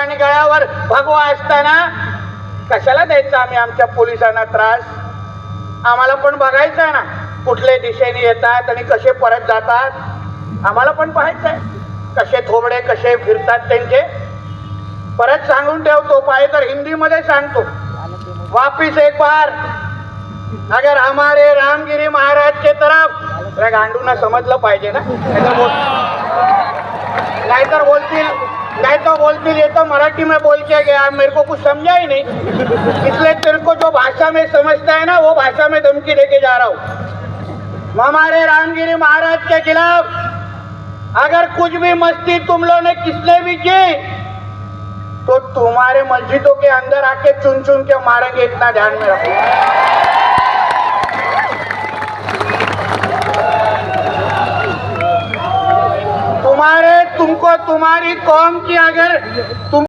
आणि गळ्यावर भगवा असताना कशाला द्यायचा आम्ही आमच्या पोलिसांना त्रास? आम्हाला पण बघायचं आहे ना कुठल्या दिशेने येतात आणि कसे परत जातात. आम्हाला पण पाहायचं आहे कसे थोबडे कसे फिरतात त्यांचे. परत सांगून ठेवतो, पाहिजे तर हिंदी मध्ये सांगतो, वापिस एक बार अगर हमारे रामगिरी महाराज के तरफ, गांडूंना समजलं पाहिजे ना, नाहीतर बोलतील ये तो मराठी में बोल के गया, मेरे को कुछ समझा ही नहीं, इसलिए तेरे को जो भाषा में समझता है ना वो भाषा में धमकी देके जा रहा हूँ. हमारे रामगिरी महाराज के खिलाफ अगर कुछ भी मस्ती तुम लोगों ने किसने भी की तो तुम्हारे मस्जिदों के अंदर आके चुन चुन के मारेंगे, इतना ध्यान में रखो. तुमको तुम्हारी कौम की अगर तुम